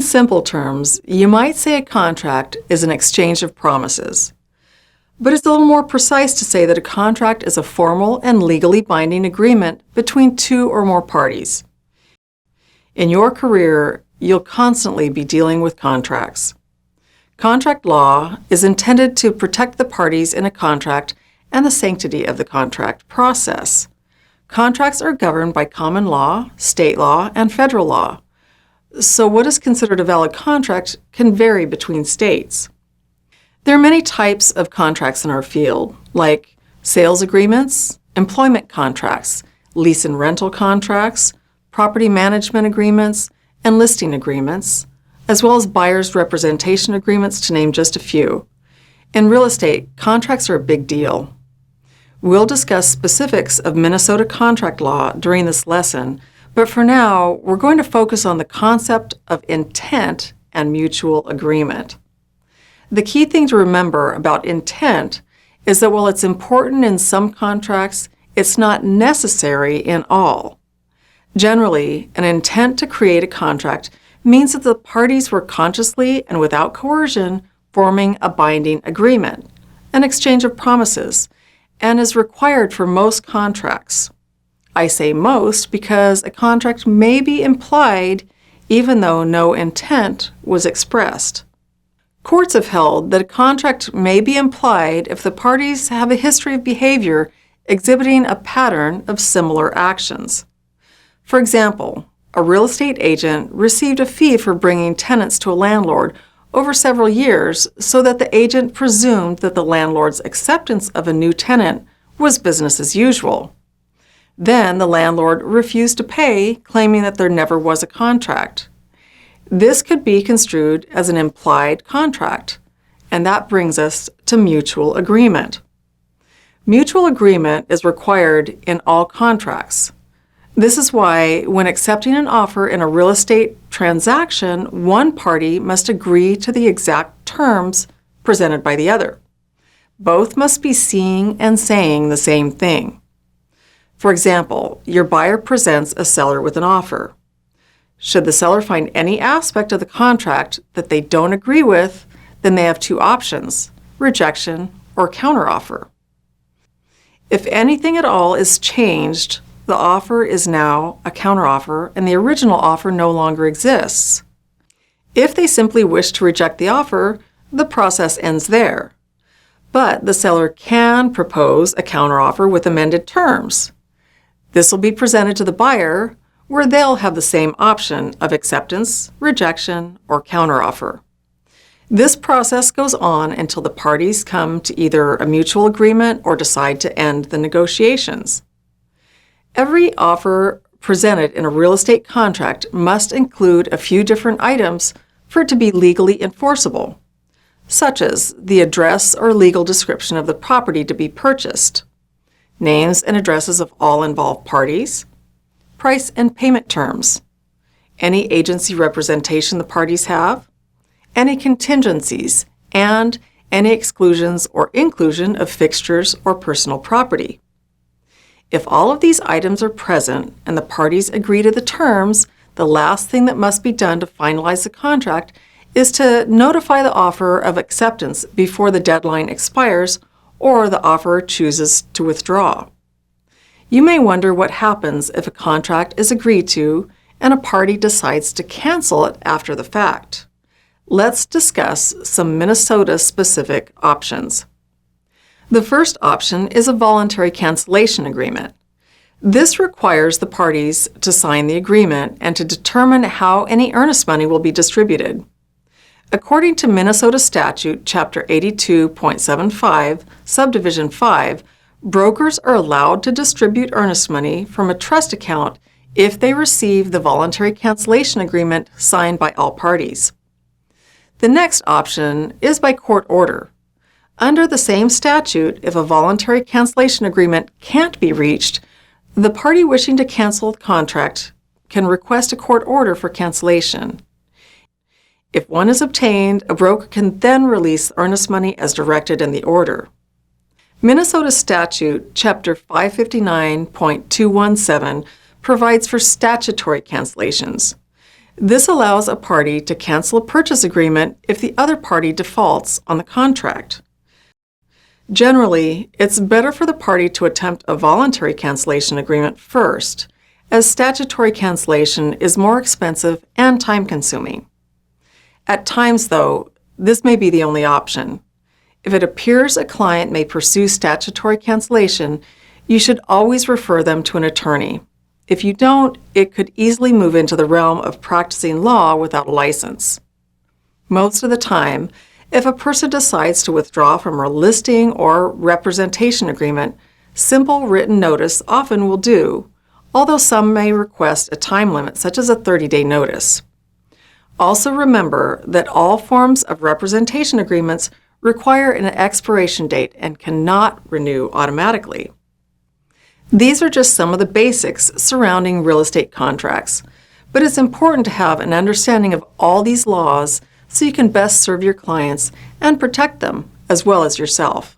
In simple terms, you might say a contract is an exchange of promises. But it's a little more precise to say that a contract is a formal and legally binding agreement between two or more parties. In your career, you'll constantly be dealing with contracts. Contract law is intended to protect the parties in a contract and the sanctity of the contract process. Contracts are governed by common law, state law, and federal law. So what is considered a valid contract can vary between states. There are many types of contracts in our field, like sales agreements, employment contracts, lease and rental contracts, property management agreements, and listing agreements, as well as buyer's representation agreements, to name just a few. In real estate, contracts are a big deal. We'll discuss specifics of Minnesota contract law during this lesson, but for now, we're going to focus on the concept of intent and mutual agreement. The key thing to remember about intent is that while it's important in some contracts, it's not necessary in all. Generally, an intent to create a contract means that the parties were consciously and without coercion forming a binding agreement, an exchange of promises, and is required for most contracts. I say most because a contract may be implied even though no intent was expressed. Courts have held that a contract may be implied if the parties have a history of behavior exhibiting a pattern of similar actions. For example, a real estate agent received a fee for bringing tenants to a landlord over several years so that the agent presumed that the landlord's acceptance of a new tenant was business as usual. Then the landlord refused to pay, claiming that there never was a contract. This could be construed as an implied contract, and that brings us to mutual agreement. Mutual agreement is required in all contracts. This is why, when accepting an offer in a real estate transaction, one party must agree to the exact terms presented by the other. Both must be seeing and saying the same thing. For example, your buyer presents a seller with an offer. Should the seller find any aspect of the contract that they don't agree with, then they have two options: rejection or counteroffer. If anything at all is changed, the offer is now a counteroffer and the original offer no longer exists. If they simply wish to reject the offer, the process ends there. But the seller can propose a counteroffer with amended terms. This will be presented to the buyer, where they'll have the same option of acceptance, rejection, or counteroffer. This process goes on until the parties come to either a mutual agreement or decide to end the negotiations. Every offer presented in a real estate contract must include a few different items for it to be legally enforceable, such as the address or legal description of the property to be purchased, names and addresses of all involved parties, price and payment terms, any agency representation the parties have, any contingencies, and any exclusions or inclusion of fixtures or personal property. If all of these items are present and the parties agree to the terms, the last thing that must be done to finalize the contract is to notify the offerer of acceptance before the deadline expires or the offerer chooses to withdraw. You may wonder what happens if a contract is agreed to and a party decides to cancel it after the fact. Let's discuss some Minnesota-specific options. The first option is a voluntary cancellation agreement. This requires the parties to sign the agreement and to determine how any earnest money will be distributed. According to Minnesota Statute, Chapter 82.75, Subdivision 5, brokers are allowed to distribute earnest money from a trust account if they receive the voluntary cancellation agreement signed by all parties. The next option is by court order. Under the same statute, if a voluntary cancellation agreement can't be reached, the party wishing to cancel the contract can request a court order for cancellation. If one is obtained, a broker can then release earnest money as directed in the order. Minnesota Statute, Chapter 559.217, provides for statutory cancellations. This allows a party to cancel a purchase agreement if the other party defaults on the contract. Generally, it's better for the party to attempt a voluntary cancellation agreement first, as statutory cancellation is more expensive and time-consuming. At times, though, this may be the only option. If it appears a client may pursue statutory cancellation, you should always refer them to an attorney. If you don't, it could easily move into the realm of practicing law without a license. Most of the time, if a person decides to withdraw from a listing or representation agreement, simple written notice often will do, although some may request a time limit such as a 30-day notice. Also remember that all forms of representation agreements require an expiration date and cannot renew automatically. These are just some of the basics surrounding real estate contracts, but it's important to have an understanding of all these laws so you can best serve your clients and protect them as well as yourself.